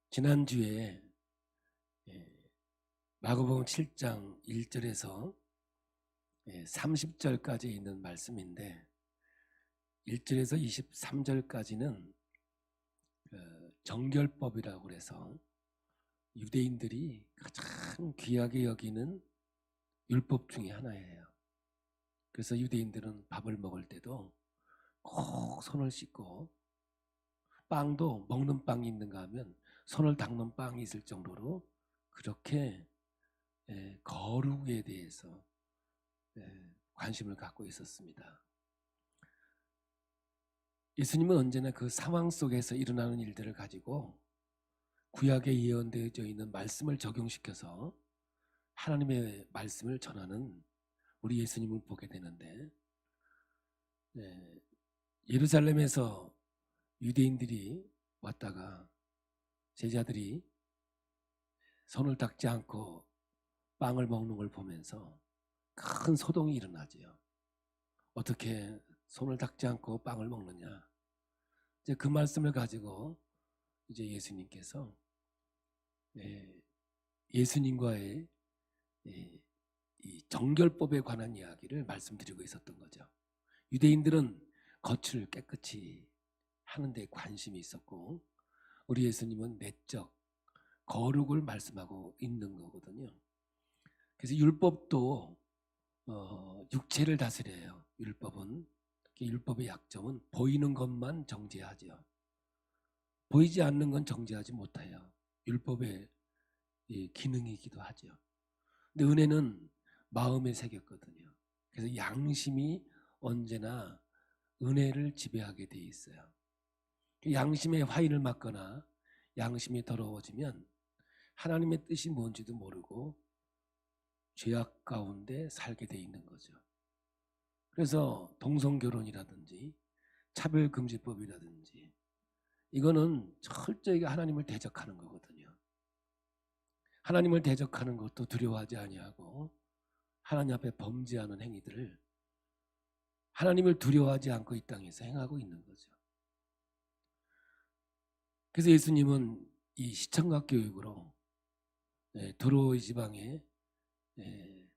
지난주에 마가복음 7장 1절에서 30절까지 있는 말씀인데 1절에서 23절까지는 정결법이라고 그래서 유대인들이 가장 귀하게 여기는 율법 중에 하나예요. 그래서 유대인들은 밥을 먹을 때도 꼭 손을 씻고, 빵도 먹는 빵이 있는가 하면 손을 닦는 빵이 있을 정도로 그렇게 거룩에 대해서 관심을 갖고 있었습니다. 예수님은 언제나 그 상황 속에서 일어나는 일들을 가지고 구약에 예언되어져 있는 말씀을 적용시켜서 하나님의 말씀을 전하는 우리 예수님을 보게 되는데, 예루살렘에서 유대인들이 왔다가 제자들이 손을 닦지 않고 빵을 먹는 걸 보면서 큰 소동이 일어나지요. 어떻게 손을 닦지 않고 빵을 먹느냐. 이제 그 말씀을 가지고 이제 예수님께서 예수님과의 이 정결법에 관한 이야기를 말씀드리고 있었던 거죠. 유대인들은 겉을 깨끗이 하는 데 관심이 있었고, 우리 예수님은 내적 거룩을 말씀하고 있는 거거든요. 그래서 율법도 육체를 다스려요. 율법의 약점은 보이는 것만 정죄하죠. 보이지 않는 건 정죄하지 못해요. 율법의 기능이기도 하죠. 근데 은혜는 마음에 새겼거든요. 그래서 양심이 언제나 은혜를 지배하게 돼 있어요. 양심의 화인을 맞거나 양심이 더러워지면 하나님의 뜻이 뭔지도 모르고 죄악 가운데 살게 돼 있는 거죠. 그래서 동성결혼이라든지 차별금지법이라든지 이거는 철저히 하나님을 대적하는 거거든요. 하나님을 대적하는 것도 두려워하지 아니하고 하나님 앞에 범죄하는 행위들을 하나님을 두려워하지 않고 이 땅에서 행하고 있는 거죠. 그래서 예수님은 이 시청각 교육으로 두로의 지방에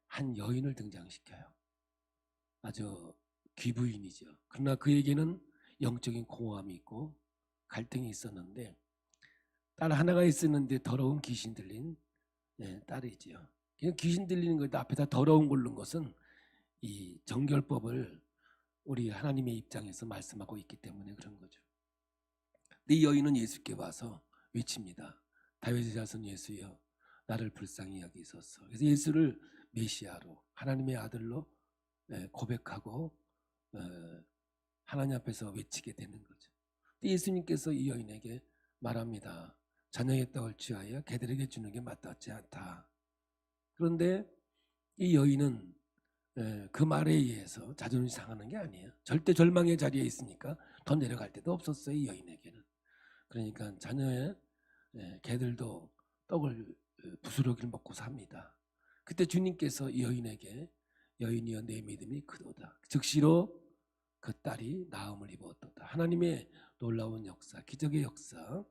한 여인을 등장시켜요. 아주 귀부인이죠. 그러나 그에게는 영적인 공허함이 있고 갈등이 있었는데, 딸 하나가 있었는데 더러운 귀신 들린 딸이지요. 귀신 들리는 것 앞에다 더러운 걸른 것은 이 정결법을 우리 하나님의 입장에서 말씀하고 있기 때문에 그런 거죠. 근데 이 여인은 예수께 와서 외칩니다. 다윗의 자손 예수여, 나를 불쌍히 여기소서. 그래서 예수를 메시아로, 하나님의 아들로 고백하고 하나님 앞에서 외치게 되는 거죠. 예수님께서 이 여인에게 말합니다. 자녀의 떡을 취하여 개들에게 주는 게 마땅치 않다. 그런데 이 여인은 그 말에 의해서 자존심 상하는 게 아니에요. 절대 절망의 자리에 있으니까 더 내려갈 데도 없었어요, 이 여인에게는. 그러니까 자녀의 개들도 떡을 부스러기를 먹고 삽니다. 그때 주님께서 이 여인에게 여인이여 내 믿음이 크도다. 즉시로 그 딸이 나음을 입었도다. 하나님의 놀라운 역사, 기적의 역사,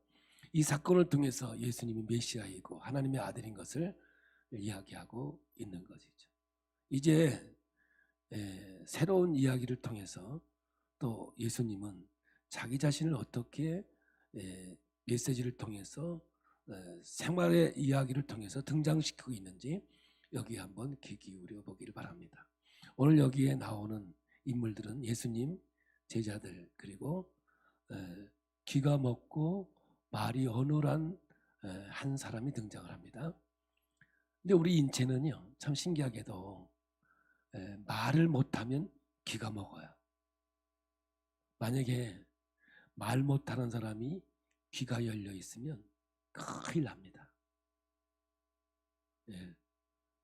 이 사건을 통해서 예수님이 메시아이고 하나님의 아들인 것을 이야기하고 있는 것이죠. 이제 새로운 이야기를 통해서 또 예수님은 자기 자신을 어떻게 메시지를 통해서 생활의 이야기를 통해서 등장시키고 있는지 여기에 한번 귀 기울여 보기를 바랍니다. 오늘 여기에 나오는 인물들은 예수님, 제자들, 그리고 귀가 먹고 말이 어눌한 한 사람이 등장을 합니다. 근데 우리 인체는요, 참 신기하게도 말을 못하면 귀가 먹어요. 만약에 말 못하는 사람이 귀가 열려 있으면 큰일 납니다.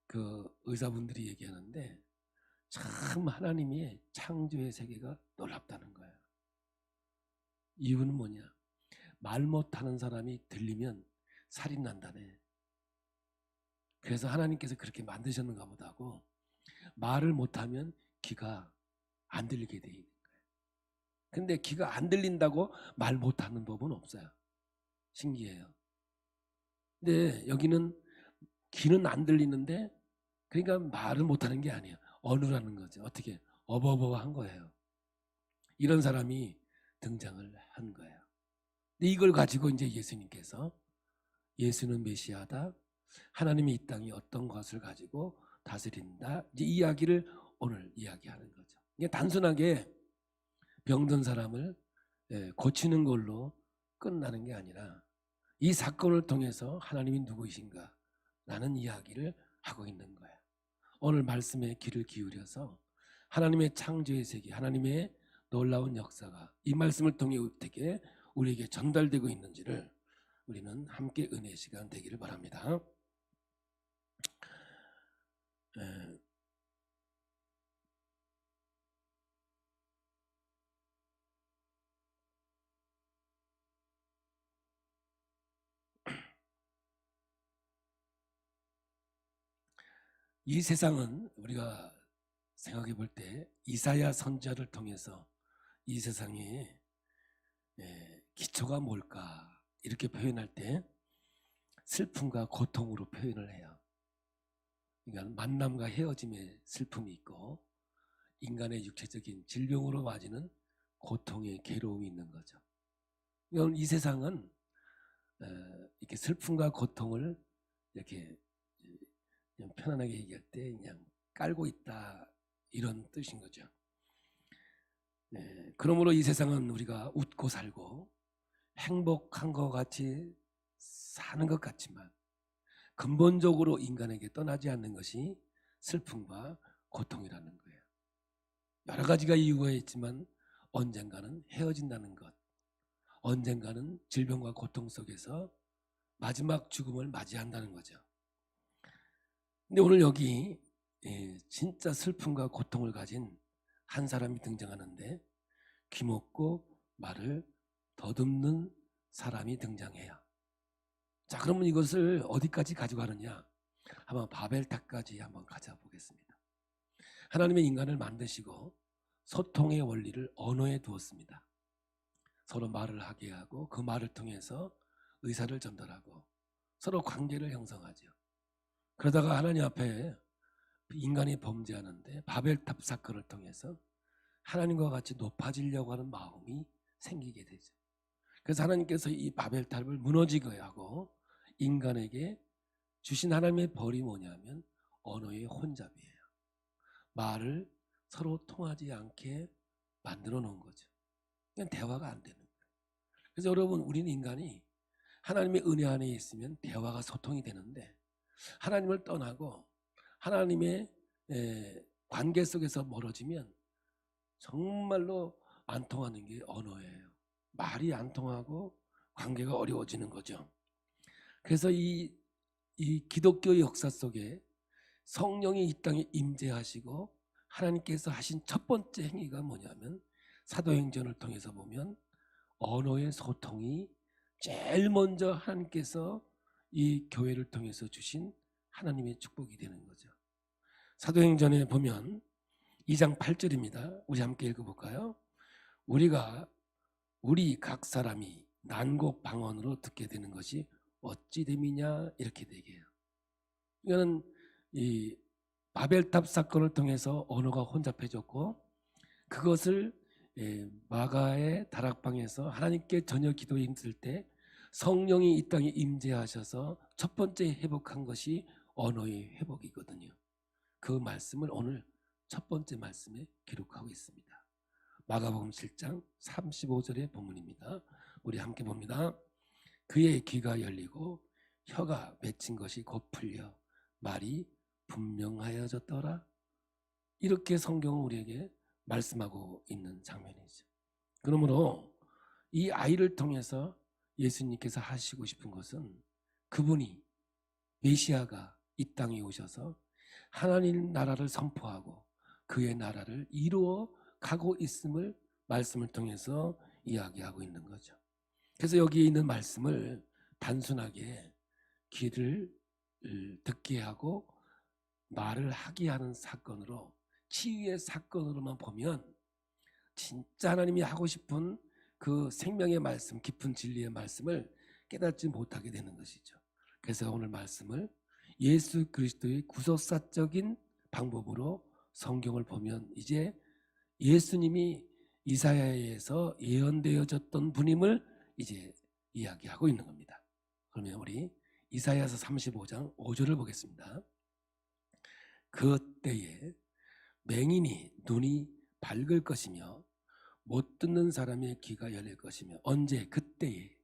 그 의사분들이 얘기하는데 참 하나님이 창조의 세계가 놀랍다는 거예요. 이유는 뭐냐? 말 못하는 사람이 들리면 살인 난다네. 그래서 하나님께서 그렇게 만드셨는가 보다고 말을 못하면 귀가 안 들리게 돼 있는 거예요. 근데 귀가 안 들린다고 말 못하는 법은 없어요. 신기해요. 근데 여기는 귀는 안 들리는데 그러니까 말을 못하는 게 아니에요. 어느라는 거죠. 어떻게 어버버한 거예요. 이런 사람이 등장을 한 거예요. 근데 이걸 가지고 이제 예수님께서 예수는 메시아다. 하나님이 이 땅에 어떤 것을 가지고 다스린다. 이제 이야기를 오늘 이야기하는 거죠. 이게 단순하게 병든 사람을 고치는 걸로 끝나는 게 아니라 이 사건을 통해서 하나님이 누구이신가 라는 이야기를 하고 있는 거예요. 오늘 말씀에 귀를 기울여서 하나님의 창조의 세계, 하나님의 놀라운 역사가 이 말씀을 통해 어떻게 우리에게 전달되고 있는지를 우리는 함께 은혜의 시간 되기를 바랍니다. 이 세상은 우리가 생각해 볼 때 이사야 선지자를 통해서 이 세상의 기초가 뭘까 이렇게 표현할 때 슬픔과 고통으로 표현을 해요. 그러니까 만남과 헤어짐의 슬픔이 있고 인간의 육체적인 질병으로 맞이는 고통의 괴로움이 있는 거죠. 이 세상은 이렇게 슬픔과 고통을 이렇게 그냥 편안하게 얘기할 때 그냥 깔고 있다 이런 뜻인 거죠. 그러므로 이 세상은 우리가 웃고 살고 행복한 것 같이 사는 것 같지만 근본적으로 인간에게 떠나지 않는 것이 슬픔과 고통이라는 거예요. 여러 가지가 이유가 있지만 언젠가는 헤어진다는 것, 언젠가는 질병과 고통 속에서 마지막 죽음을 맞이한다는 거죠. 근데 오늘 여기 진짜 슬픔과 고통을 가진 한 사람이 등장하는데 귀먹고 말을 더듬는 사람이 등장해요. 자, 그러면 이것을 어디까지 가져가느냐? 한번 바벨탑까지 한번 가져보겠습니다. 하나님의 인간을 만드시고 소통의 원리를 언어에 두었습니다. 서로 말을 하게 하고 그 말을 통해서 의사를 전달하고 서로 관계를 형성하죠. 그러다가 하나님 앞에 인간이 범죄하는데 바벨탑 사건을 통해서 하나님과 같이 높아지려고 하는 마음이 생기게 되죠. 그래서 하나님께서 이 바벨탑을 무너지게 하고 인간에게 주신 하나님의 벌이 뭐냐면 언어의 혼잡이에요. 말을 서로 통하지 않게 만들어 놓은 거죠. 그냥 대화가 안 되는 거예요. 그래서 여러분, 우리는 인간이 하나님의 은혜 안에 있으면 대화가 소통이 되는데 하나님을 떠나고 하나님의 관계 속에서 멀어지면 정말로 안 통하는 게 언어예요. 말이 안 통하고 관계가 어려워지는 거죠. 그래서 이 기독교의 역사 속에 성령이 이 땅에 임재하시고 하나님께서 하신 첫 번째 행위가 뭐냐면 사도행전을 통해서 보면 언어의 소통이 제일 먼저 하나님께서 이 교회를 통해서 주신 하나님의 축복이 되는 거죠. 사도행전에 보면 2장 8절입니다. 우리 함께 읽어볼까요? 우리 각 사람이 난곡 방언으로 듣게 되는 것이 어찌 됨이냐 이렇게 되게요. 이거는 이 바벨탑 사건을 통해서 언어가 혼잡해졌고 그것을 마가의 다락방에서 하나님께 저녁 기도에 힘쓸 때 성령이 이 땅에 임재하셔서 첫 번째 회복한 것이 언어의 회복이거든요. 그 말씀을 오늘 첫 번째 말씀에 기록하고 있습니다. 마가복음 7장 35절의 본문입니다. 우리 함께 봅니다. 그의 귀가 열리고 혀가 맺힌 것이 곧 풀려 말이 분명하여졌더라. 이렇게 성경은 우리에게 말씀하고 있는 장면이죠. 그러므로 이 아이를 통해서 예수님께서 하시고 싶은 것은 그분이 메시아가 이 땅에 오셔서 하나님 나라를 선포하고 그의 나라를 이루어 가고 있음을 말씀을 통해서 이야기하고 있는 거죠. 그래서 여기에 있는 말씀을 단순하게 귀를 듣게 하고 말을 하게 하는 사건으로 치유의 사건으로만 보면 진짜 하나님이 하고 싶은 그 생명의 말씀, 깊은 진리의 말씀을 깨닫지 못하게 되는 것이죠. 그래서 오늘 말씀을 예수 그리스도의 구속사적인 방법으로 성경을 보면 이제 예수님이 이사야에서 예언되어졌던 분임을 이제 이야기하고 있는 겁니다. 그러면 우리 이사야서 35장 5절을 보겠습니다. 그때에 맹인이 눈이 밝을 것이며 못 듣는 사람의 귀가 열릴 것이며. 언제? 그때에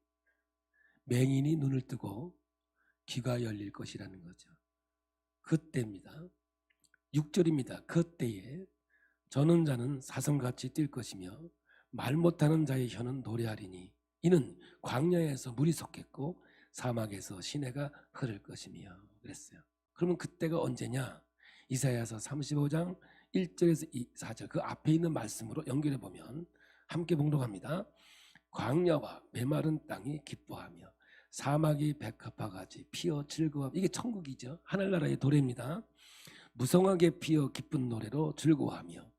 맹인이 눈을 뜨고 귀가 열릴 것이라는 거죠. 그때입니다. 6절입니다. 그때에 저는 자는 사슴같이 뛸 것이며 말 못하는 자의 혀는 노래하리니 이는 광야에서 물이 솟겠고 사막에서 시내가 흐를 것이며 그랬어요. 그러면 그때가 언제냐? 이사야서 35장 1절에서 4절 그 앞에 있는 말씀으로 연결해 보면 함께 봉독합니다. 광야와 메마른 땅이 기뻐하며 사막이 백합화 같이 피어 즐거워하며. 이게 천국이죠. 하늘나라의 노래입니다. 무성하게 피어 기쁜 노래로 즐거워하며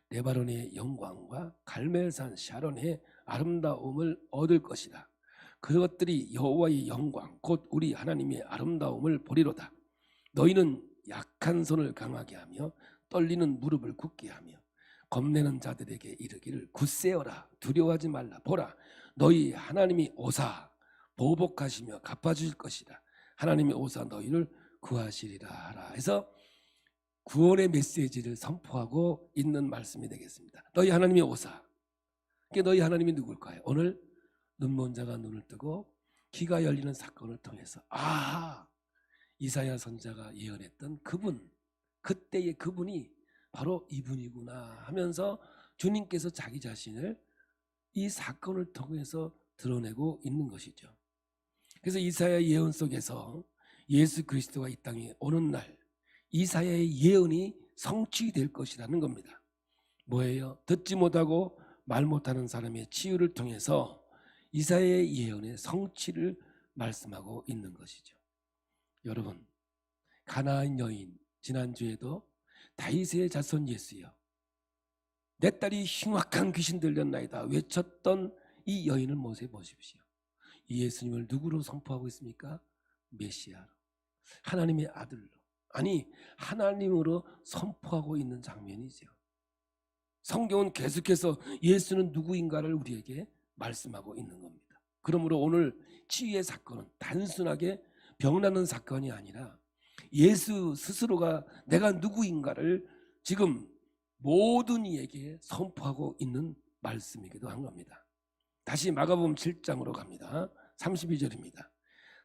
레바논의 영광과 갈멜산 샤론의 아름다움을 얻을 것이다. 그것들이 여호와의 영광 곧 우리 하나님의 아름다움을 보리로다. 너희는 약한 손을 강하게 하며 떨리는 무릎을 굳게 하며 겁내는 자들에게 이르기를 굳세어라 두려워하지 말라. 보라 너희 하나님이 오사 보복하시며 갚아주실 것이다. 하나님이 오사 너희를 구하시리라 하라. 해서 구원의 메시지를 선포하고 있는 말씀이 되겠습니다. 너희 하나님이 오사. 너희 하나님이 누굴까요? 오늘 눈먼 자가 눈을 뜨고 귀가 열리는 사건을 통해서 이사야 선지자가 예언했던 그분, 그때의 그분이 바로 이분이구나 하면서 주님께서 자기 자신을 이 사건을 통해서 드러내고 있는 것이죠. 그래서 이사야 예언 속에서 예수 그리스도가 이 땅에 오는 날 이사야의 예언이 성취될 것이라는 겁니다. 뭐예요? 듣지 못하고 말 못하는 사람의 치유를 통해서 이사야의 예언의 성취를 말씀하고 있는 것이죠. 여러분, 가나안 여인 지난주에도 다윗의 자손 예수여 내 딸이 흉악한 귀신 들렸나이다 외쳤던 이 여인을 모세 보십시오. 이 예수님을 누구로 선포하고 있습니까? 메시아로, 하나님의 아들로, 아니 하나님으로 선포하고 있는 장면이죠. 성경은 계속해서 예수는 누구인가를 우리에게 말씀하고 있는 겁니다. 그러므로 오늘 치유의 사건은 단순하게 병나는 사건이 아니라 예수 스스로가 내가 누구인가를 지금 모든 이에게 선포하고 있는 말씀이기도 한 겁니다. 다시 마가복음 7장으로 갑니다. 32절입니다.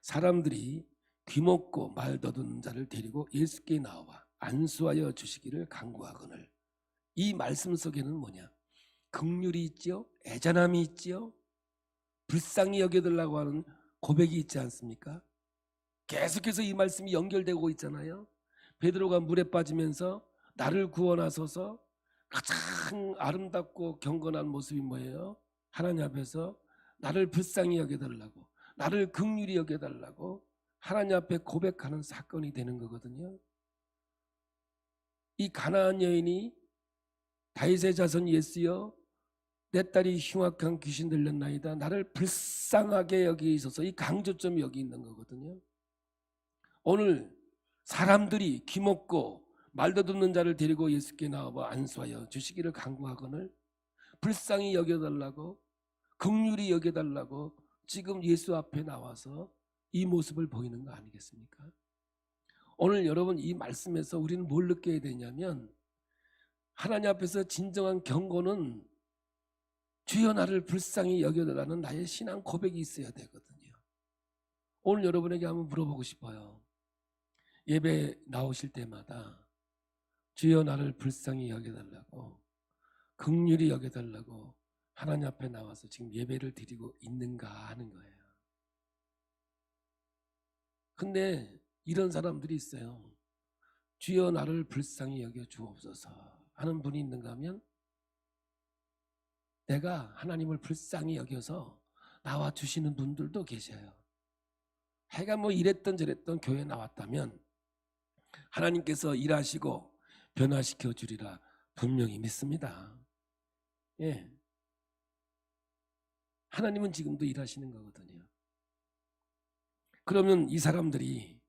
사람들이 귀먹고 말 더듬는 자를 데리고 예수께 나와 안수하여 주시기를 간구하거늘. 이 말씀 속에는 뭐냐? 긍휼이 있지요, 애잔함이 있지요, 불쌍히 여겨달라고 하는 고백이 있지 않습니까? 계속해서 이 말씀이 연결되고 있잖아요. 베드로가 물에 빠지면서 나를 구원하소서, 가장 아름답고 경건한 모습이 뭐예요? 하나님 앞에서 나를 불쌍히 여겨달라고, 나를 긍휼히 여겨달라고 하나님 앞에 고백하는 사건이 되는 거거든요. 이 가나안 여인이 다윗의 자손 예수여 내 딸이 흉악한 귀신 들렸나이다 나를 불쌍하게 여기소서, 이 강조점이 여기 있는 거거든요. 오늘 사람들이 귀먹고 말도 듣는 자를 데리고 예수께 나와 안수하여 주시기를 간구하거늘 불쌍히 여겨달라고, 긍휼히 여겨달라고 지금 예수 앞에 나와서 이 모습을 보이는 거 아니겠습니까? 오늘 여러분 이 말씀에서 우리는 뭘 느껴야 되냐면 하나님 앞에서 진정한 경고는 주여 나를 불쌍히 여겨달라는 나의 신앙 고백이 있어야 되거든요. 오늘 여러분에게 한번 물어보고 싶어요. 예배 나오실 때마다 주여 나를 불쌍히 여겨달라고, 긍휼히 여겨달라고 하나님 앞에 나와서 지금 예배를 드리고 있는가 하는 거예요. 근데 이런 사람들이 있어요. 주여 나를 불쌍히 여겨 주옵소서 하는 분이 있는가 하면 내가 하나님을 불쌍히 여겨서 나와 주시는 분들도 계셔요. 해가 뭐 이랬던 저랬던 교회에 나왔다면 하나님께서 일하시고 변화시켜 주리라 분명히 믿습니다. 예, 하나님은 지금도 일하시는 거거든요. 그러면 이 사람들이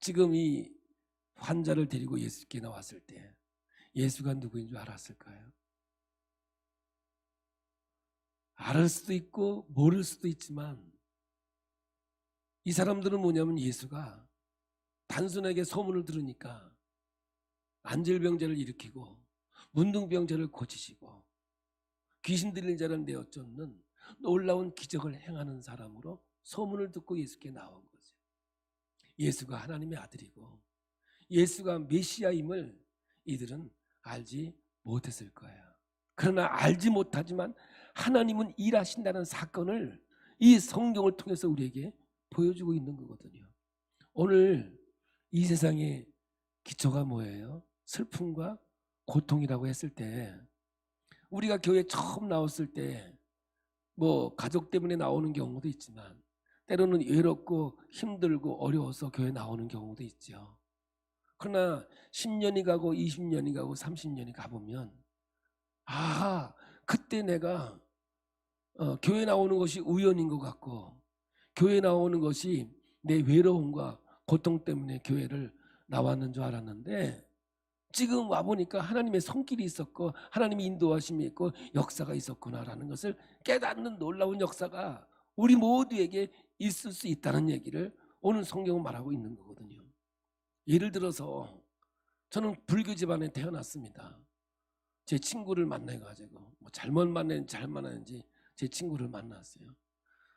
지금 이 환자를 데리고 예수께 나왔을 때 예수가 누구인 줄 알았을까요? 알을 수도 있고 모를 수도 있지만 이 사람들은 뭐냐면 예수가 단순하게 소문을 들으니까 안질병자를 일으키고 문둥병자를 고치시고 귀신 들린 자를 내어쫓는 놀라운 기적을 행하는 사람으로 소문을 듣고 예수께 나온 거죠. 예수가 하나님의 아들이고 예수가 메시아임을 이들은 알지 못했을 거예요. 그러나 알지 못하지만 하나님은 일하신다는 사건을 이 성경을 통해서 우리에게 보여주고 있는 거거든요. 오늘 이 세상의 기초가 뭐예요? 슬픔과 고통이라고 했을 때 우리가 교회 처음 나왔을 때 뭐 가족 때문에 나오는 경우도 있지만 때로는 외롭고 힘들고 어려워서 교회 나오는 경우도 있죠. 그러나 10년이 가고 20년이 가고 30년이 가보면 그때 내가 교회 나오는 것이 우연인 것 같고 교회 나오는 것이 내 외로움과 고통 때문에 교회를 나왔는 줄 알았는데 지금 와보니까 하나님의 손길이 있었고 하나님의 인도하심이 있고 역사가 있었구나라는 것을 깨닫는 놀라운 역사가 우리 모두에게 있을 수 있다는 얘기를 오늘 성경은 말하고 있는 거거든요. 예를 들어서 저는 불교 집안에 태어났습니다. 제 친구를 만나가지고 뭐 잘못 만났는지 잘 만났는지 제 친구를 만났어요.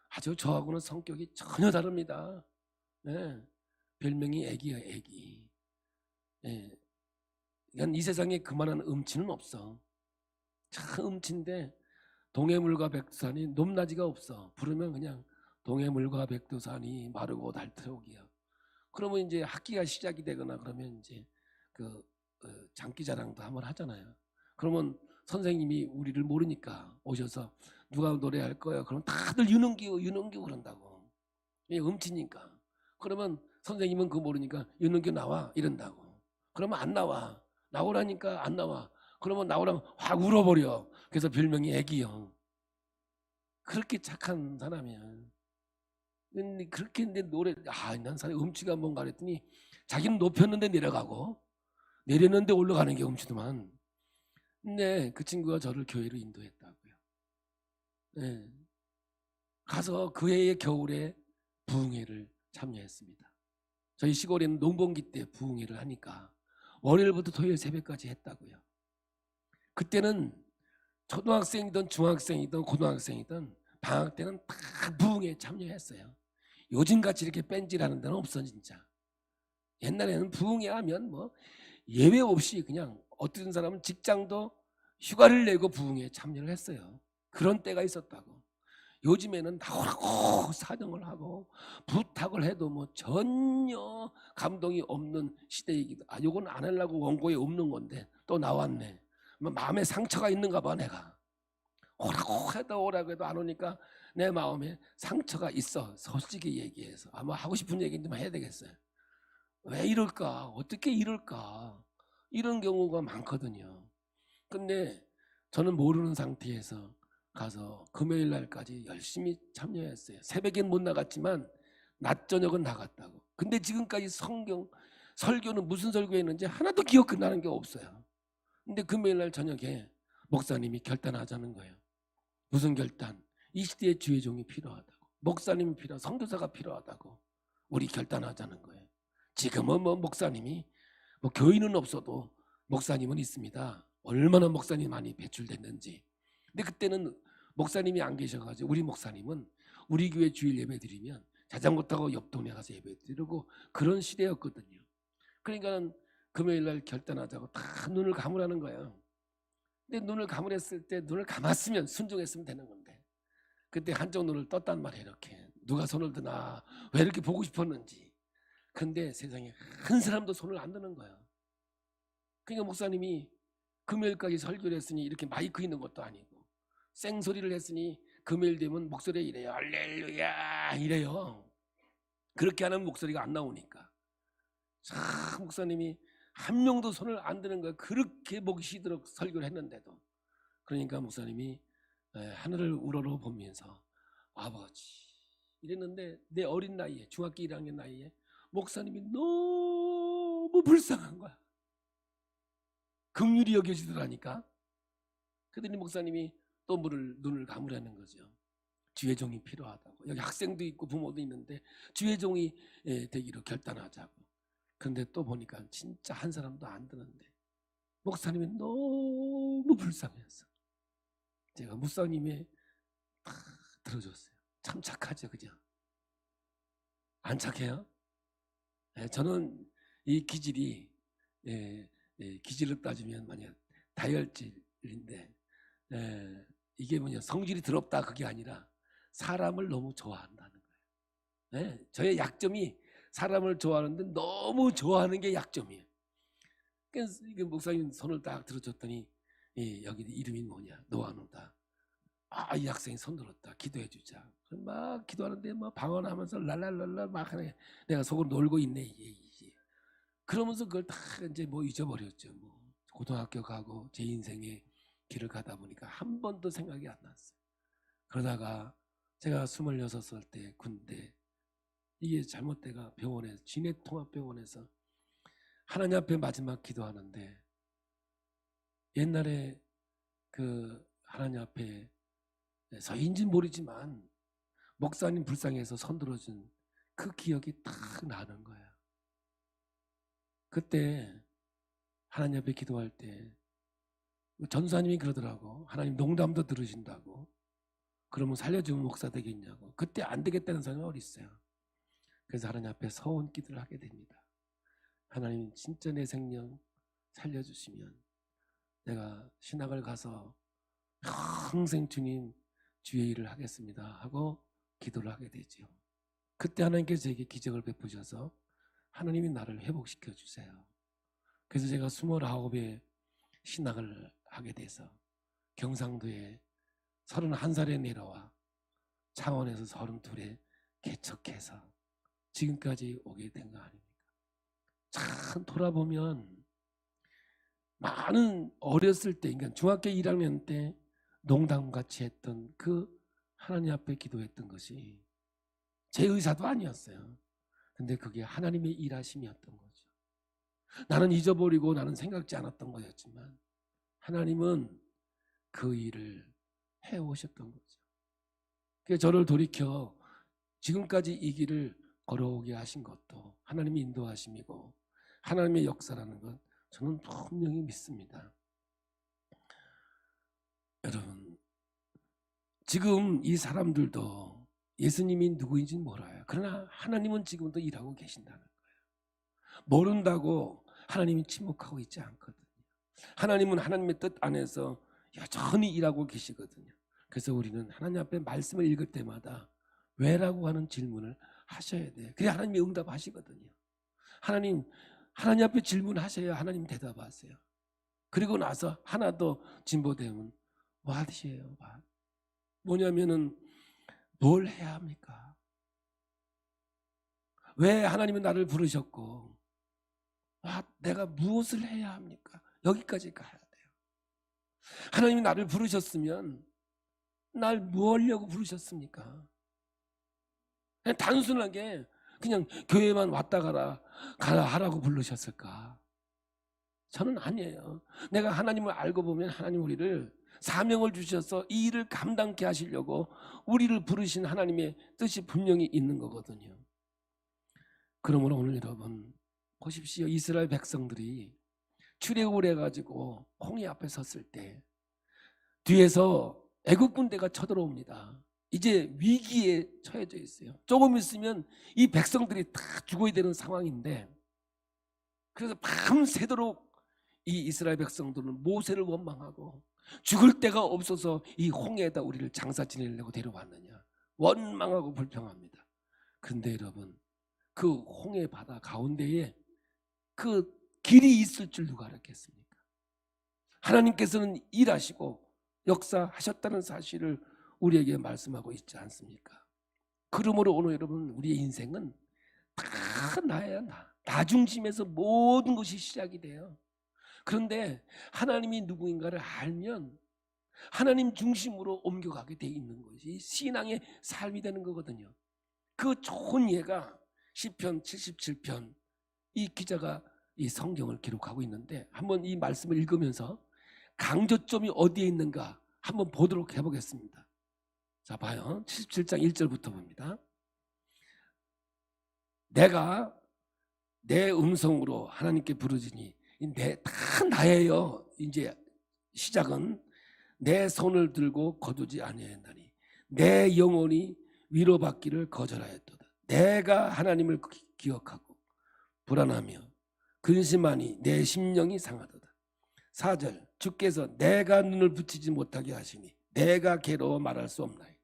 아주 저하고는 성격이 전혀 다릅니다. 네. 별명이 애기야 애기. 네. 이 세상에 그만한 음치는 없어. 참 음치인데 동해물과 백두산이 높낮이가 없어. 부르면 그냥 동해물과 백두산이 마르고 닳도록이야. 그러면 이제 학기가 시작이 되거나 그러면 이제 그 장기자랑도 한번 하잖아요. 그러면 선생님이 우리를 모르니까 오셔서 누가 노래할 거야. 그럼 다들 윤은규 그런다고. 음치니까. 그러면 선생님은 그거 모르니까 윤은규 나와 이런다고. 그러면 안 나와. 나오라니까 안 나와. 그러면 나오라면 확 울어버려. 그래서 별명이 애기요. 그렇게 착한 사람이야. 근데 그렇게 했는데 난 사람이 음치가 뭔가 그랬더니 자기는 높였는데 내려가고 내렸는데 올라가는 게 음치더만. 근데 그 친구가 저를 교회로 인도했다고요. 네. 가서 그 해의 겨울에 부흥회를 참여했습니다. 저희 시골에는 농번기 때 부흥회를 하니까 월요일부터 토요일 새벽까지 했다고요. 그때는 초등학생이든 중학생이든 고등학생이든 방학 때는 다 부흥회에 참여했어요. 요즘같이 이렇게 뺀질하는 데는 없어 진짜. 옛날에는 부흥회 하면 뭐 예외 없이 그냥 어떤 사람은 직장도 휴가를 내고 부흥회에 참여를 했어요. 그런 때가 있었다고. 요즘에는 나오라고 사정을 하고 부탁을 해도 뭐 전혀 감동이 없는 시대이기도. 요건 안 하려고 원고에 없는 건데 또 나왔네. 뭐 마음에 상처가 있는가 봐 내가. 오라고 해도 안 오니까 내 마음에 상처가 있어. 솔직히 얘기해서 아마 하고 싶은 얘기 좀 해야 되겠어요. 왜 이럴까? 어떻게 이럴까? 이런 경우가 많거든요. 근데 저는 모르는 상태에서 가서 금요일 날까지 열심히 참여했어요. 새벽엔 못 나갔지만 낮 저녁은 나갔다고. 근데 지금까지 설교는 무슨 설교했는지 하나도 기억나는 게 없어요. 근데 금요일 날 저녁에 목사님이 결단하자는 거예요. 무슨 결단? 이 시대에 주의 종이 필요하다고. 목사님이 필요하고 선교사가 필요하다고. 우리 결단하자는 거예요. 지금은 뭐 목사님이 뭐 교인은 없어도 목사님은 있습니다. 얼마나 목사님 많이 배출됐는지. 근데 그때는 목사님이 안 계셔가지고 우리 목사님은 우리 교회 주일 예배 드리면 자전거 타고 옆 동네 가서 예배 드리고 그런 시대였거든요. 그러니까 금요일 날 결단하자고 다 눈을 감으라는 거예요. 근데 눈을 감으랬을 때 눈을 감았으면 순종했으면 되는 건데 그때 한쪽 눈을 떴단 말이에요. 이렇게 누가 손을 드나 왜 이렇게 보고 싶었는지. 근데 세상에 한 사람도 손을 안 드는 거예요. 그러니까 목사님이 금요일까지 설교를 했으니 이렇게 마이크 있는 것도 아니고 생소리를 했으니 금요일 되면 목소리가 이래요. 할렐루야 이래요. 그렇게 하는 목소리가 안 나오니까 목사님이 한 명도 손을 안 드는 거예요. 그렇게 목이 쉬도록 설교를 했는데도. 그러니까 목사님이 하늘을 우러러 보면서 아버지 이랬는데 내 어린 나이에 중학교 1학년 나이에 목사님이 너무 불쌍한 거야. 긍휼히 여겨지더라니까. 그랬더니 목사님이 또 눈을 감으라는 거죠. 주의 종이 필요하다고. 여기 학생도 있고 부모도 있는데 주의 종이 되기로 결단하자고. 그런데 또 보니까 진짜 한 사람도 안 드는데 목사님이 너무 불쌍해서 제가 목사님의 다 들어줬어요. 참 착하죠, 그죠? 안 착해요? 저는 이 기질이 기질로 따지면 만약 다혈질인데 이게 뭐냐 성질이 더럽다 그게 아니라 사람을 너무 좋아한다는 거예요. 저의 약점이 사람을 좋아하는데 너무 좋아하는 게 약점이에요. 그래서 목사님 손을 딱 들어줬더니 여기 이름이 뭐냐 노아노다. 이 학생이 손 들었다. 기도해 주자. 막 기도하는데 막 방언하면서 랄랄랄라 막 하네. 내가 속으로 놀고 있네 이제. 그러면서 그걸 다 이제 뭐 잊어버렸죠. 뭐 고등학교 가고 제 인생의 길을 가다 보니까 한 번도 생각이 안 났어요. 그러다가 제가 26살 때 군대 이게 잘못돼가 병원에서 진해통합병원에서 하나님 앞에 마지막 기도하는데 옛날에 그 하나님 앞에서인지 모르지만 목사님 불쌍해서 손 들어준 그 기억이 딱 나는 거야. 그때 하나님 앞에 기도할 때 전사님이 그러더라고. 하나님 농담도 들으신다고. 그러면 살려주면 목사 되겠냐고. 그때 안 되겠다는 사람이 어디 있어요. 그래서 하나님 앞에 서원 기도를 하게 됩니다. 하나님 진짜 내 생명 살려주시면 내가 신학을 가서 평생 주님 주의 일을 하겠습니다 하고 기도를 하게 되죠. 그때 하나님께서 제게 기적을 베푸셔서 하나님이 나를 회복시켜 주세요. 그래서 제가 29에 신학을 하게 돼서 경상도에 31살에 내려와 창원에서 32에 개척해서 지금까지 오게 된 거 아닙니까? 참 돌아보면 많은 어렸을 때, 그러니까 중학교 1학년 때 농담같이 했던 그 하나님 앞에 기도했던 것이 제 의사도 아니었어요. 근데 그게 하나님의 일하심이었던 거죠. 나는 잊어버리고 나는 생각지 않았던 거였지만 하나님은 그 일을 해오셨던 거죠. 그래서 저를 돌이켜 지금까지 이 길을 걸어오게 하신 것도 하나님의 인도하심이고 하나님의 역사라는 것 저는 분명히 믿습니다. 여러분, 지금 이 사람들도 예수님이 누구인지 몰라요. 그러나 하나님은 지금도 일하고 계신다는 거예요. 모른다고 하나님이 침묵하고 있지 않거든요. 하나님은 하나님의 뜻 안에서 여전히 일하고 계시거든요. 그래서 우리는 하나님 앞에 말씀을 읽을 때마다 왜라고 하는 질문을 하셔야 돼요. 그래야 하나님이 응답하시거든요. 하나님 앞에 질문하셔야 하나님 대답하세요. 그리고 나서 하나 더 진보되면 what이에요. 뭐냐면은 뭘 해야 합니까? 왜 하나님은 나를 부르셨고 내가 무엇을 해야 합니까? 여기까지 가야 돼요. 하나님이 나를 부르셨으면 날 뭐 하려고 부르셨습니까? 그냥 단순하게 그냥 교회만 왔다 가라 하라고 부르셨을까? 저는 아니에요. 내가 하나님을 알고 보면 하나님 우리를 사명을 주셔서 이 일을 감당케 하시려고 우리를 부르신 하나님의 뜻이 분명히 있는 거거든요. 그러므로 오늘 여러분 보십시오. 이스라엘 백성들이 출애굽을 해가지고 홍해 앞에 섰을 때 뒤에서 애국 군대가 쳐들어옵니다. 이제 위기에 처해져 있어요. 조금 있으면 이 백성들이 다 죽어야 되는 상황인데 그래서 밤새도록 이 이스라엘 백성들은 모세를 원망하고 죽을 데가 없어서 이 홍해에다 우리를 장사 지내려고 데려왔느냐 원망하고 불평합니다. 그런데 여러분 그 홍해 바다 가운데에 그 길이 있을 줄 누가 알았겠습니까? 하나님께서는 일하시고 역사하셨다는 사실을 우리에게 말씀하고 있지 않습니까? 그러므로 오늘 여러분 우리의 인생은 다 나야 나 중심에서 모든 것이 시작이 돼요. 그런데 하나님이 누구인가를 알면 하나님 중심으로 옮겨가게 돼 있는 것이 신앙의 삶이 되는 거거든요. 그 좋은 예가 시편 77편, 이 기자가 이 성경을 기록하고 있는데 한번 이 말씀을 읽으면서 강조점이 어디에 있는가 한번 보도록 해보겠습니다. 자, 봐요. 77장 1절부터 봅니다. 내가 내 음성으로 하나님께 부르짖으니 다 나예요. 이제 시작은 내 손을 들고 거두지 아니하였나니 내 영혼이 위로받기를 거절하였도다. 내가 하나님을 기억하고 불안하며 근심하니 내 심령이 상하도다. 4절 주께서 내가 눈을 붙이지 못하게 하시니 내가 괴로워 말할 수 없나이다.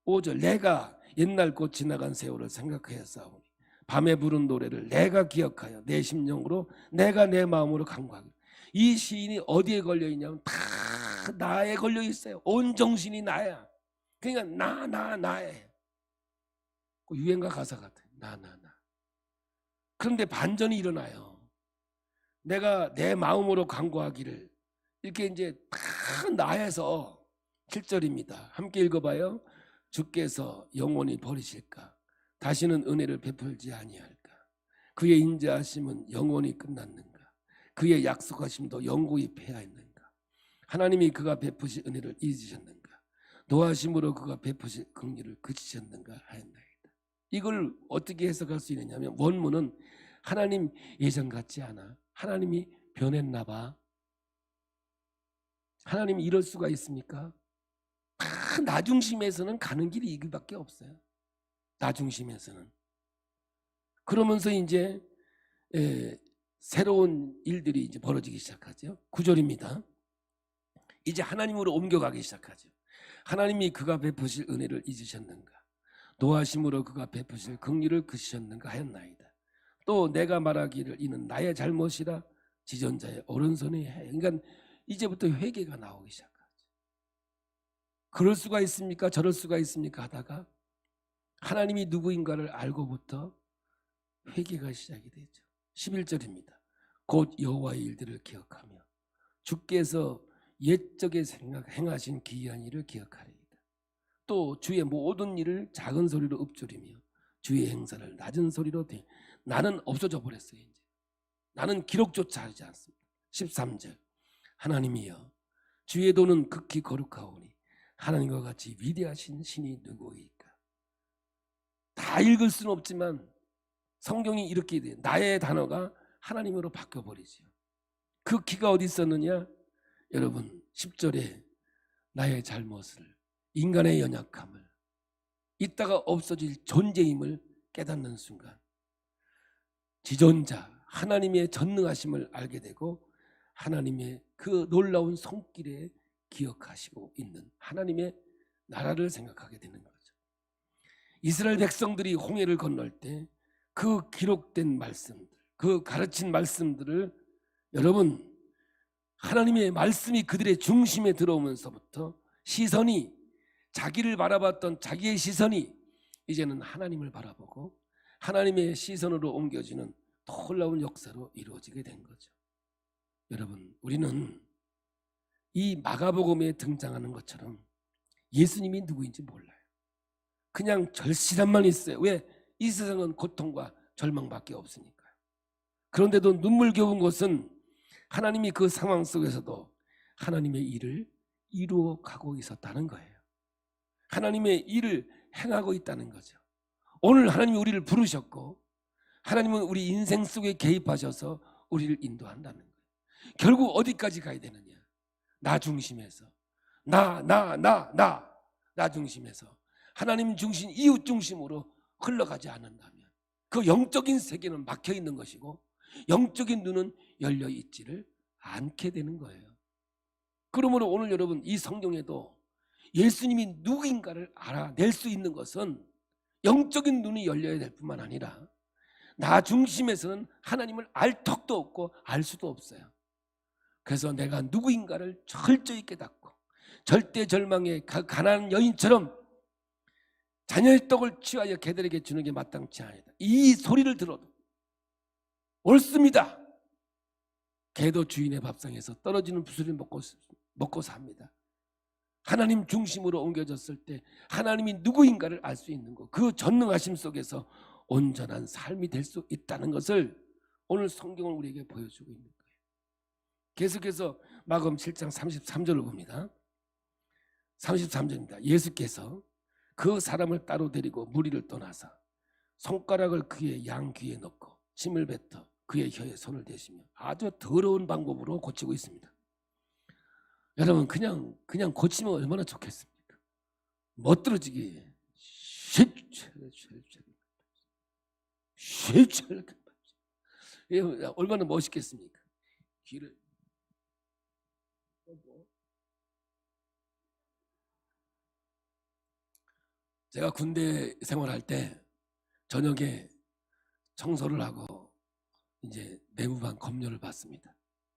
5절 내가 옛날 곧 지나간 세월을 생각하였사오니 밤에 부른 노래를 내가 기억하여 내 심령으로 내가 내 마음으로 간구하기. 이 시인이 어디에 걸려있냐면 다 나에 걸려있어요. 온 정신이 나야. 그러니까 나에. 그 유행가 가사 같아요. 나. 그런데 반전이 일어나요. 내가 내 마음으로 간구하기를 이렇게 이제 다 나에서 7절입니다. 함께 읽어봐요. 주께서 영원히 버리실까? 다시는 은혜를 베풀지 아니할까? 그의 인자하심은 영원히 끝났는가? 그의 약속하심도 영구히 폐하였는가? 하나님이 그가 베푸실 은혜를 잊으셨는가? 노하심으로 그가 베푸실 긍휼을 그치셨는가 하였나이다. 이걸 어떻게 해석할 수 있느냐면 원문은 하나님 예전 같지 않아. 하나님이 변했나 봐. 하나님이 이럴 수가 있습니까? 다 나 중심에서는 가는 길이 이 길밖에 없어요. 나 중심에서는. 그러면서 이제 새로운 일들이 이제 벌어지기 시작하죠. 9절입니다. 이제 하나님으로 옮겨가기 시작하죠. 하나님이 그가 베푸실 은혜를 잊으셨는가? 노하심으로 그가 베푸실 긍휼을 그치셨는가 하였나이다. 또 내가 말하기를 이는 나의 잘못이라 지존자의 오른손에 해. 그러니까 이제부터 회개가 나오기 시작하죠. 그럴 수가 있습니까? 저럴 수가 있습니까? 하다가 하나님이 누구인가를 알고부터 회개가 시작이 되죠. 11절입니다. 곧 여호와의 일들을 기억하며 주께서 옛적에 행하신 기이한 일을 기억하리이다. 또 주의 모든 일을 작은 소리로 읊조리며 주의 행사를 낮은 소리로 나는 없어져 버렸어요. 이제 나는 기록조차 하지 않습니다. 13절 하나님이여 주의 도는 극히 거룩하오니 하나님과 같이 위대하신 신이 누구이까? 다 읽을 수는 없지만 성경이 이렇게 돼요. 나의 단어가 하나님으로 바뀌어버리죠. 그 키가 어디 있었느냐? 여러분 10절에 나의 잘못을, 인간의 연약함을, 있다가 없어질 존재임을 깨닫는 순간 지존자 하나님의 전능하심을 알게 되고 하나님의 그 놀라운 손길에 기억하시고 있는 하나님의 나라를 생각하게 되는 거죠. 이스라엘 백성들이 홍해를 건널 때 그 기록된 말씀들, 그 가르친 말씀들을 여러분 하나님의 말씀이 그들의 중심에 들어오면서부터 시선이 자기를 바라봤던 자기의 시선이 이제는 하나님을 바라보고 하나님의 시선으로 옮겨지는 놀라운 역사로 이루어지게 된 거죠. 여러분 우리는 이 마가복음에 등장하는 것처럼 예수님이 누구인지 몰라요. 그냥 절실함만 있어요. 왜? 이 세상은 고통과 절망밖에 없으니까요. 그런데도 눈물겨운 것은 하나님이 그 상황 속에서도 하나님의 일을 이루어가고 있었다는 거예요. 하나님의 일을 행하고 있다는 거죠. 오늘 하나님이 우리를 부르셨고 하나님은 우리 인생 속에 개입하셔서 우리를 인도한다는 거예요. 결국 어디까지 가야 되느냐? 나 중심에서 나 중심에서 하나님 중심, 이웃 중심으로 흘러가지 않는다면 그 영적인 세계는 막혀 있는 것이고 영적인 눈은 열려 있지를 않게 되는 거예요. 그러므로 오늘 여러분 이 성경에도 예수님이 누구인가를 알아낼 수 있는 것은 영적인 눈이 열려야 될 뿐만 아니라 나 중심에서는 하나님을 알 턱도 없고 알 수도 없어요. 그래서 내가 누구인가를 철저히 깨닫고 절대 절망의 가난한 여인처럼 자녀의 떡을 취하여 개들에게 주는 게 마땅치 아니다. 이 소리를 들어도 옳습니다. 개도 주인의 밥상에서 떨어지는 부스를 먹고 삽니다. 하나님 중심으로 옮겨졌을 때 하나님이 누구인가를 알 수 있는 것, 그 전능하심 속에서 온전한 삶이 될 수 있다는 것을 오늘 성경은 우리에게 보여주고 있는 거예요. 계속해서 마가복음 7장 33절을 봅니다. 33절입니다. 예수께서 그 사람을 따로 데리고 무리를 떠나서 손가락을 그의 양귀에 넣고 침을 뱉어 그의 혀에 손을 대시며 아주 더러운 방법으로 고치고 있습니다. 여러분 그냥 고치면 얼마나 좋겠습니까? 멋들어지게 얼마나 멋있겠습니까? 귀를 제가 군대 생활할 때 저녁에 청소를 하고 이제 내무반 검열을 받습니다.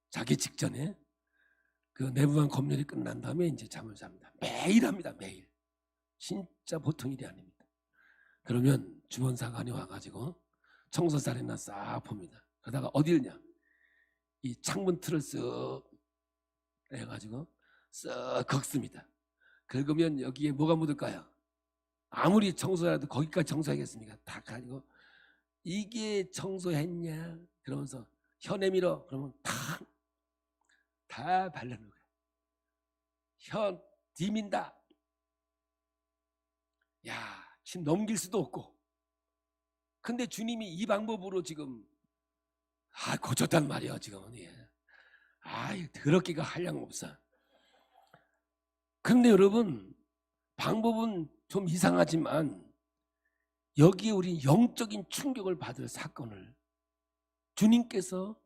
자기 직전에 그 내무반 검열이 끝난 다음에 이제 잠을 잡니다. 매일 합니다. 매일. 진짜 보통 일이 아닙니다. 그러면 주원사관이 와가지고 청소살이나 싹 봅니다. 그러다가 어디냐? 이 창문 틀을 쓱 해가지고 쓱 긁습니다. 긁으면 여기에 뭐가 묻을까요? 아무리 청소해도 거기까지 청소하겠습니까? 다 가지고 이게 청소했냐? 그러면서 혀 내밀어. 그러면 다 발라놓은 거예요. 혀 디민다. 야, 침 넘길 수도 없고. 근데 주님이 이 방법으로 지금 고쳤단 말이에요. 지금. 예. 더럽기가 한량없어. 근데 여러분 방법은 좀 이상하지만 여기에 우리 영적인 충격을 받을 사건을 주님께서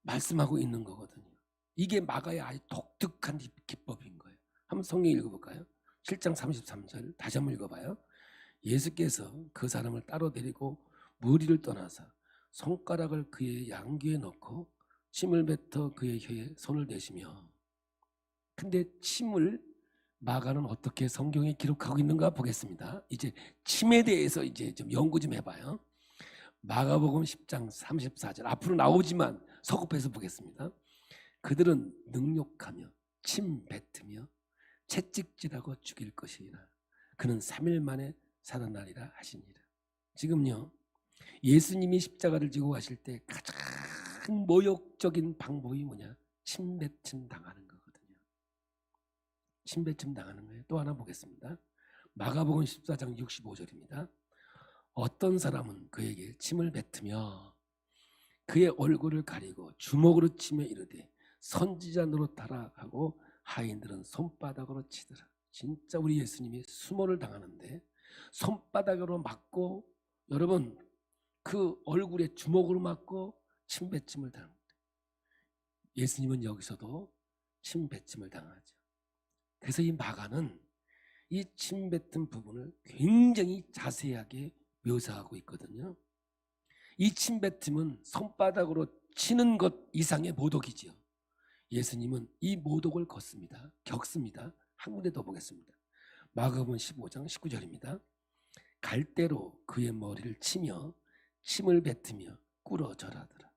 말씀하고 있는 거거든요. 이게 마가의 아주 독특한 기법인 거예요. 한번 성경 읽어볼까요? 7장 33절 다시 한번 읽어봐요. 예수께서 그 사람을 따로 데리고 무리를 떠나서 손가락을 그의 양귀에 넣고 침을 뱉어 그의 혀에 손을 대시며. 근데 침을 마가는 어떻게 성경에 기록하고 있는가 보겠습니다. 이제 침에 대해서 이제 좀 연구 좀 해봐요. 마가복음 10장 34절 앞으로 나오지만 서급해서 보겠습니다. 그들은 능욕하며 침 뱉으며 채찍질하고 죽일 것이니라. 그는 3일 만에 살아나리라 하시니라. 지금요 예수님이 십자가를 지고 가실 때 가장 모욕적인 방법이 뭐냐? 침뱉음 당하는 거거든요. 침뱉음 당하는 거예요. 또 하나 보겠습니다. 마가복음 14장 65절입니다. 어떤 사람은 그에게 침을 뱉으며 그의 얼굴을 가리고 주먹으로 치며 이르되 선지자 노릇하라 하고 하인들은 손바닥으로 치더라. 진짜 우리 예수님이 수모를 당하는데 손바닥으로 맞고 여러분 그 얼굴에 주먹으로 맞고 침뱉음을 당합니다. 예수님은 여기서도 침뱉음을 당하죠. 그래서 이 마가는 이 침뱉은 부분을 굉장히 자세하게 묘사하고 있거든요. 이 침뱉음은 손바닥으로 치는 것 이상의 모독이지요. 예수님은 이 모독을 겪습니다. 한 군데 더 보겠습니다. 마가복음 15장 19절입니다. 갈대로 그의 머리를 치며 침을 뱉으며 꿇어 절하더라.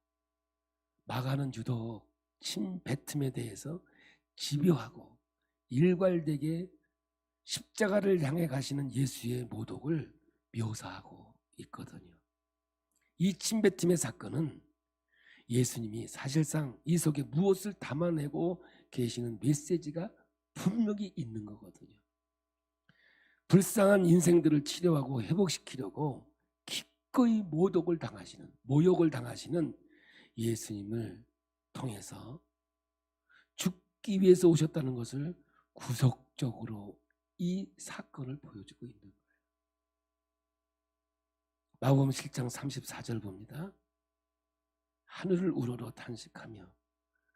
마가는 유독 침 뱉음에 대해서 집요하고 일괄되게 십자가를 향해 가시는 예수의 모독을 묘사하고 있거든요. 이 침뱉음의 사건은 예수님이 사실상 이 속에 무엇을 담아내고 계시는 메시지가 분명히 있는 거거든요. 불쌍한 인생들을 치료하고 회복시키려고 기꺼이 모욕을 당하시는 예수님을 통해서 죽기 위해서 오셨다는 것을 구속적으로 이 사건을 보여주고 있는 거예요. 마가복음 7장 34절 봅니다. 하늘을 우러러 탄식하며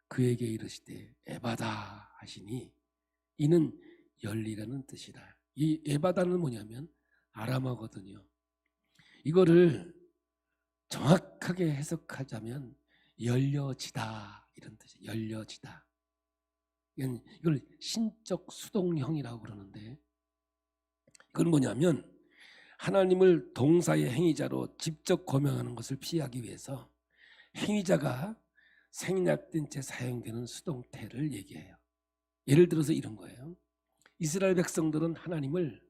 그에게 이르시되 에바다 하시니 이는 열리라는 뜻이다. 이 에바다는 뭐냐면 아람어거든요. 이거를 정확하게 해석하자면 열려지다 이런 뜻이에요. 열려지다. 이걸 신적 수동형이라고 그러는데 이건 뭐냐면 하나님을 동사의 행위자로 직접 고명하는 것을 피하기 위해서 행위자가 생략된 채 사용되는 수동태를 얘기해요. 예를 들어서 이런 거예요. 이스라엘 백성들은 하나님을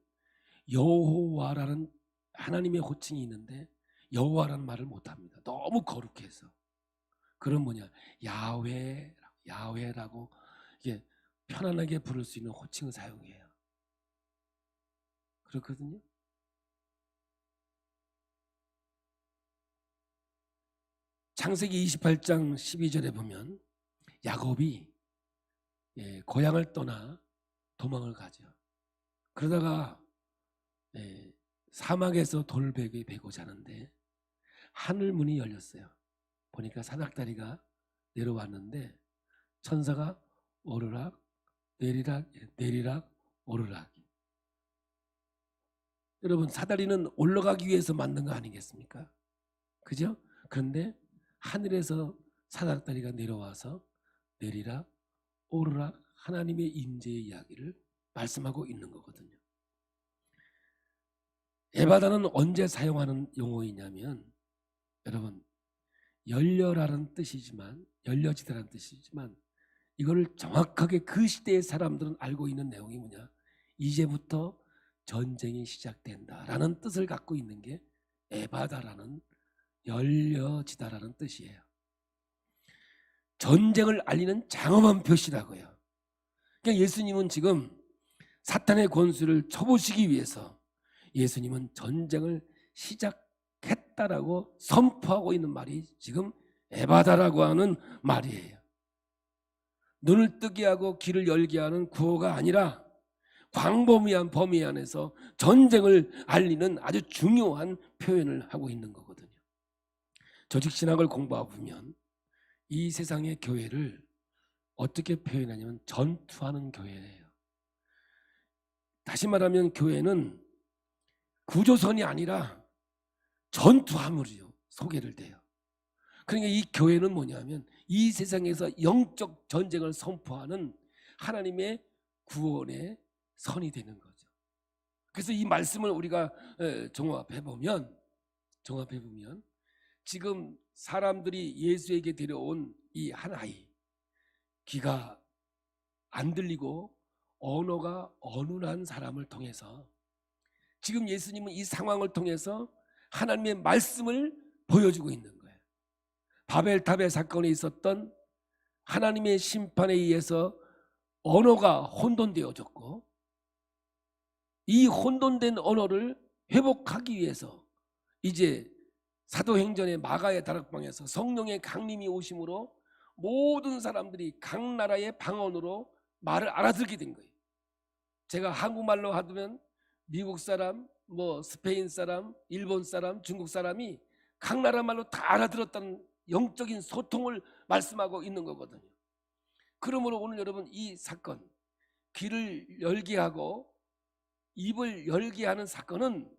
여호와라는 하나님의 호칭이 있는데 여호와라는 말을 못합니다. 너무 거룩해서. 그럼 뭐냐, 야훼라고 이게 편안하게 부를 수 있는 호칭을 사용해요. 그렇거든요. 창세기 28장 12절에 보면 야곱이 고향을 떠나 도망을 가죠. 그러다가 사막에서 돌베개 베고 자는데 하늘 문이 열렸어요. 보니까 사닥다리가 내려왔는데 천사가 오르락 내리락 내리락 오르락. 여러분, 사다리는 올라가기 위해서 만든 거 아니겠습니까? 그죠? 그런데 하늘에서 사닥다리가 내려와서 내리락 오르락 하나님의 임재의 이야기를 말씀하고 있는 거거든요. 에바다는 언제 사용하는 용어이냐면, 여러분, 열려라는 뜻이지만, 열려지다라는 뜻이지만, 이거를 정확하게 그 시대의 사람들은 알고 있는 내용이 뭐냐, 이제부터 전쟁이 시작된다라는 뜻을 갖고 있는 게 에바다라는, 열려지다라는 뜻이에요. 전쟁을 알리는 장엄한 표시라고요. 그러니까 예수님은 지금 사탄의 권수를 쳐보시기 위해서 예수님은 전쟁을 시작했다라고 선포하고 있는 말이 지금 에바다라고 하는 말이에요. 눈을 뜨게 하고 귀를 열게 하는 구호가 아니라 광범위한 범위 안에서 전쟁을 알리는 아주 중요한 표현을 하고 있는 거거든요. 조직신학을 공부하고 보면 이 세상의 교회를 어떻게 표현하냐면 전투하는 교회예요. 다시 말하면 교회는 구조선이 아니라 전투함으로 소개를 돼요. 그러니까 이 교회는 뭐냐면 이 세상에서 영적 전쟁을 선포하는 하나님의 구원의 선이 되는 거죠. 그래서 이 말씀을 우리가 종합해 보면 지금 사람들이 예수에게 데려온 이 한 아이, 귀가 안 들리고 언어가 어눌한 사람을 통해서 지금 예수님은 이 상황을 통해서 하나님의 말씀을 보여주고 있는 거예요. 바벨탑의 사건에 있었던 하나님의 심판에 의해서 언어가 혼돈되어졌고 이 혼돈된 언어를 회복하기 위해서 이제 사도행전의 마가의 다락방에서 성령의 강림이 오심으로 모든 사람들이 각 나라의 방언으로 말을 알아듣게 된 거예요. 제가 한국말로 하면 미국 사람, 스페인 사람, 일본 사람, 중국 사람이 각 나라 말로 다 알아들었다는 영적인 소통을 말씀하고 있는 거거든요. 그러므로 오늘 여러분 이 사건, 귀를 열게 하고 입을 열게 하는 사건은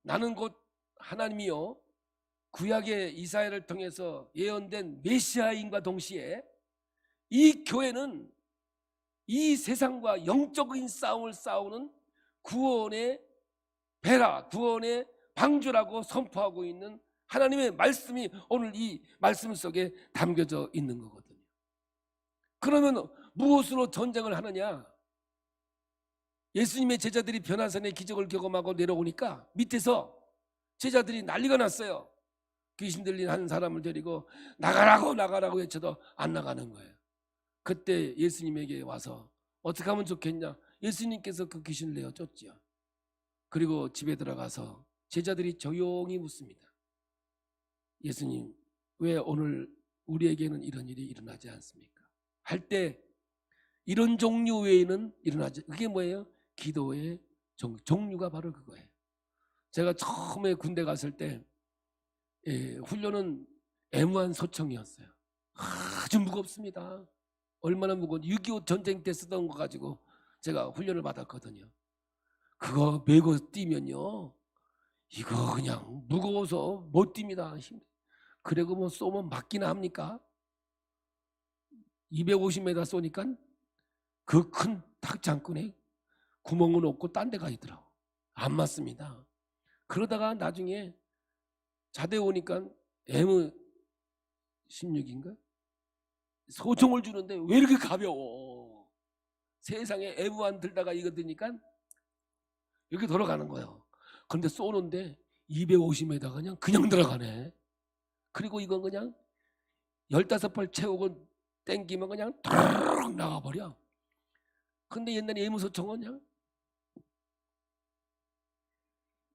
나는 곧 하나님이요 구약의 이사야를 통해서 예언된 메시아인과 동시에 이 교회는 이 세상과 영적인 싸움을 싸우는 구원의 배라, 구원의 방주라고 선포하고 있는 하나님의 말씀이 오늘 이 말씀 속에 담겨져 있는 거거든요. 그러면 무엇으로 전쟁을 하느냐? 예수님의 제자들이 변화산의 기적을 경험하고 내려오니까 밑에서 제자들이 난리가 났어요. 귀신 들린 한 사람을 데리고 나가라고 외쳐도 안 나가는 거예요. 그때 예수님에게 와서 어떻게 하면 좋겠냐? 예수님께서 그 귀신을 내어 쫓지요. 그리고 집에 들어가서 제자들이 조용히 묻습니다. 예수님, 왜 오늘 우리에게는 이런 일이 일어나지 않습니까? 할 때 이런 종류 외에는 일어나지. 그게 뭐예요? 기도의 종류가 바로 그거예요. 제가 처음에 군대 갔을 때 훈련은 애무한 소총이었어요. 아주 무겁습니다. 얼마나 무거운 6.25 전쟁 때 쓰던 거 가지고 제가 훈련을 받았거든요. 그거 메고 뛰면요, 이거 그냥 무거워서 못 뜁니다. 그리고 쏘면 맞기나 합니까? 250m 쏘니까 그 큰 탁장꾼에 구멍은 없고 딴 데가 있더라고. 안 맞습니다. 그러다가 나중에 자대 오니까 M16인가? 소총을 주는데 왜 이렇게 가벼워? 세상에 애무한 들다가 이거 드니까 이렇게 돌아가는 거예요. 그런데 쏘는데 250m 그냥 들어가네. 그리고 이건 그냥 15발 채우고 땡기면 그냥 탁 나가버려. 근데 옛날에 애무소총은 그냥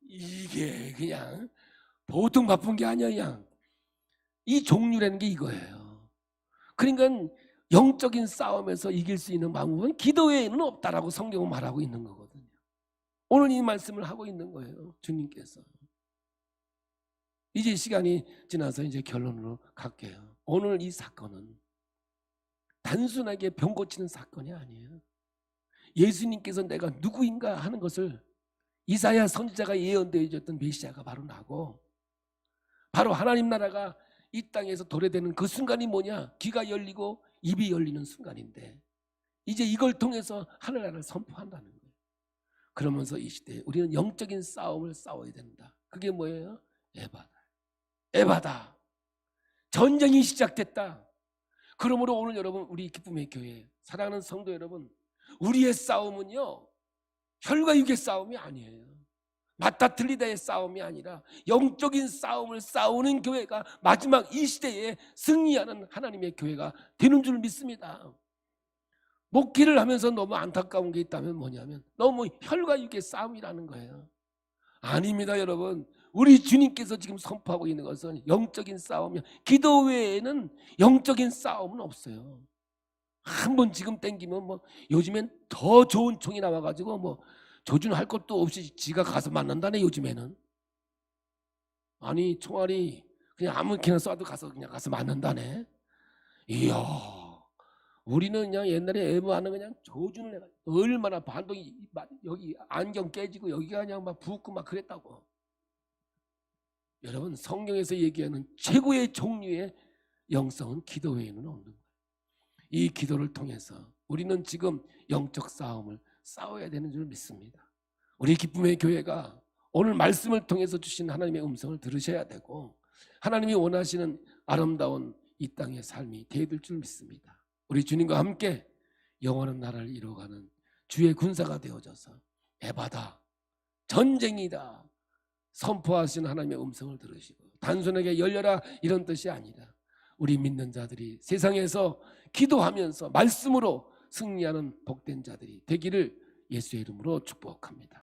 이게 그냥 보통 바쁜 게 아니야. 그냥 이 종류라는 게 이거예요. 그러니까 영적인 싸움에서 이길 수 있는 방법은 기도 외에는 없다라고 성경은 말하고 있는 거거든요. 오늘 이 말씀을 하고 있는 거예요. 주님께서. 이제 시간이 지나서 이제 결론으로 갈게요. 오늘 이 사건은 단순하게 병 고치는 사건이 아니에요. 예수님께서 내가 누구인가 하는 것을 이사야 선지자가 예언되어 줬던 메시아가 바로 나고, 바로 하나님 나라가 이 땅에서 도래되는 그 순간이 뭐냐? 귀가 열리고 입이 열리는 순간인데, 이제 이걸 통해서 하늘나라를 선포한다는 거예요. 그러면서 이 시대에 우리는 영적인 싸움을 싸워야 된다. 그게 뭐예요? 에바다. 전쟁이 시작됐다. 그러므로 오늘 여러분, 우리 기쁨의 교회 사랑하는 성도 여러분, 우리의 싸움은요 혈과 육의 싸움이 아니에요. 맞다 틀리다의 싸움이 아니라 영적인 싸움을 싸우는 교회가 마지막 이 시대에 승리하는 하나님의 교회가 되는 줄 믿습니다. 목회를 하면서 너무 안타까운 게 있다면 뭐냐면 너무 혈과 육의 싸움이라는 거예요. 아닙니다, 여러분. 우리 주님께서 지금 선포하고 있는 것은 영적인 싸움이야. 기도 외에는 영적인 싸움은 없어요. 한번 지금 땡기면 뭐 요즘엔 더 좋은 총이 나와가지고 뭐 조준할 것도 없이 지가 가서 맞는다네. 요즘에는 아니 총알이 그냥 아무렇게나 쏴도 그냥 가서 맞는다네. 이야, 우리는 그냥 옛날에 애무하는 그냥 조준을 해가지고 얼마나 반동이 여기 안경 깨지고 여기가 그냥 막 붓고 막 그랬다고. 여러분, 성경에서 얘기하는 최고의 종류의 영성은 기도 외에는 없는 거예요. 이 기도를 통해서 우리는 지금 영적 싸움을 싸워야 되는 줄 믿습니다. 우리 기쁨의 교회가 오늘 말씀을 통해서 주신 하나님의 음성을 들으셔야 되고, 하나님이 원하시는 아름다운 이 땅의 삶이 되어질 줄 믿습니다. 우리 주님과 함께 영원한 나라를 이루어가는 주의 군사가 되어져서 에바다, 전쟁이다 선포하시는 하나님의 음성을 들으시고, 단순하게 열려라 이런 뜻이 아니라 우리 믿는 자들이 세상에서 기도하면서 말씀으로 승리하는 복된 자들이 되기를 예수의 이름으로 축복합니다.